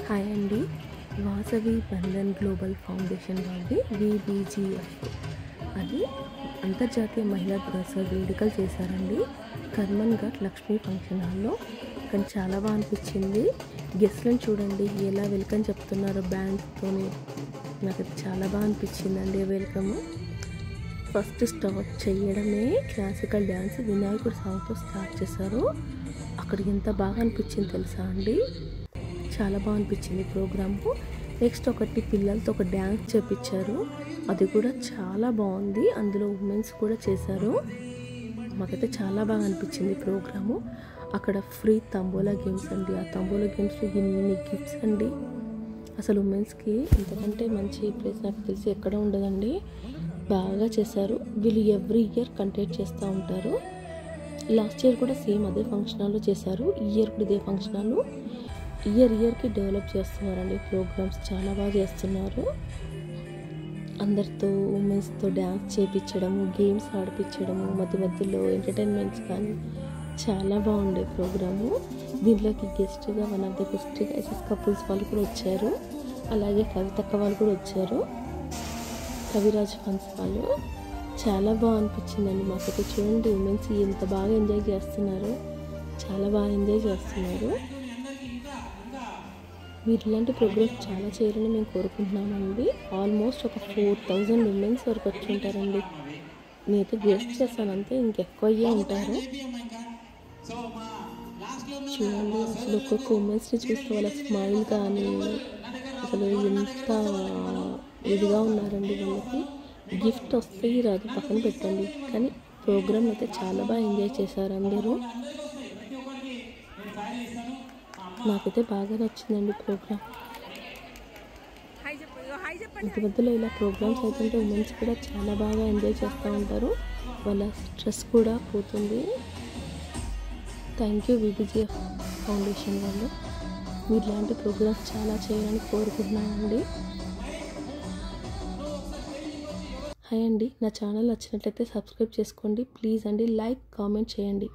Hi అండి. Vasavi Bandhan global foundation వాళ్ళది VBGF అది అంతర్జాతీయ మహిళా దినోత్సవ వేడుకలు చేశారండి కర్మన్ ఘాట్ లక్ష్మీ ఫంక్షన్ హాల్లో. కానీ చాలా బాగా అనిపించింది. గెస్ట్లను చూడండి ఎలా వెల్కమ్ చెప్తున్నారు బ్యాండ్తోని. నాకైతే చాలా బాగా అనిపించిందండి వెల్కమ్. ఫస్ట్ స్టార్ట్ చేయడమే క్లాసికల్ డ్యాన్స్ వినాయకుడి సాంగ్తో స్టార్ట్ చేశారు. అక్కడికి ఎంత బాగా అనిపించింది తెలుసా అండి. చాలా బాగా అనిపించింది ప్రోగ్రాము. నెక్స్ట్ ఒకటి పిల్లలతో ఒక డ్యాన్స్ చేపించారు, అది కూడా చాలా బాగుంది. అందులో ఉమెన్స్ కూడా చేశారు. మాకైతే చాలా బాగా అనిపించింది ప్రోగ్రాము. అక్కడ ఫ్రీ తంబోలా గేమ్స్ అండి. ఆ తంబోలా గేమ్స్లో ఎన్ని గిఫ్ట్స్ అండి. అసలు ఉమెన్స్కి ఇంతకంటే మంచి ప్లేస్ నాకు తెలిసి ఎక్కడ ఉండదండి. బాగా చేశారు. వీళ్ళు ఎవ్రీ ఇయర్ కండక్ట్ చేస్తూ ఉంటారు. లాస్ట్ ఇయర్ కూడా సేమ్ అదే ఫంక్షన్ హాల్లో చేశారు. ఈ ఇయర్ కూడా ఇదే ఫంక్షన్ హాల్. ఇయర్కి డెవలప్ చేస్తున్నారండి ప్రోగ్రామ్స్. చాలా బాగా చేస్తున్నారు. అందరితో ఉమెన్స్తో డ్యాన్స్ చేయించడము, గేమ్స్ ఆడిపించడము, మధ్యలో ఎంటర్టైన్మెంట్స్ కానీ చాలా బాగుండే ప్రోగ్రాము. దీంట్లోకి గెస్ట్గా one of the best couples వాళ్ళు కూడా వచ్చారు. అలాగే కవితక్క వాళ్ళు కూడా వచ్చారు, కవిరాజ్ ఫన్స్ వాళ్ళు. చాలా బాగా అనిపించిందండి మాకైతే. చూడండి ఉమెన్స్ ఎంత బాగా ఎంజాయ్ చేస్తున్నారు, చాలా బాగా ఎంజాయ్ చేస్తున్నారు. మీరు ఇలాంటి ప్రోగ్రామ్స్ చాలా చేయాలని మేము కోరుకుంటున్నామండి. ఆల్మోస్ట్ ఒక 4000 ఉమెన్స్ వరకు వచ్చి ఉంటారండి. నేనైతే గెస్ట్ చేస్తాను అంతే, ఇంకెక్కువ అయ్యే ఉంటారు. చూడండి అసలు ఒక్కొక్క ఉమెన్స్ని చూస్తే వాళ్ళ స్మైల్ కానీ అసలు ఎంత ఇదిగా ఉన్నారండి. వాళ్ళకి గిఫ్ట్ వస్తే రాదు పక్కన పెట్టండి, కానీ ప్రోగ్రామ్ అయితే చాలా బాగా ఎంజాయ్ చేశారు అందరూ. నాకైతే బాగా నచ్చిందండి ప్రోగ్రామ్. మధ్యలో ఇలా ప్రోగ్రామ్స్ అవుతుంటే ఉమెన్స్ కూడా చాలా బాగా ఎంజాయ్ చేస్తూ ఉంటారు. వాళ్ళ స్ట్రెస్ కూడా పోతుంది. థ్యాంక్ యూ VBGF ఫౌండేషన్ వాళ్ళు. మీరు ఇలాంటి ప్రోగ్రామ్స్ చాలా చేయాలని కోరుకుంటున్నానండి. హాయ్ అండి. నా ఛానల్ నచ్చినట్లయితే సబ్స్క్రైబ్ చేసుకోండి ప్లీజ్ అండి. లైక్ కామెంట్ చేయండి.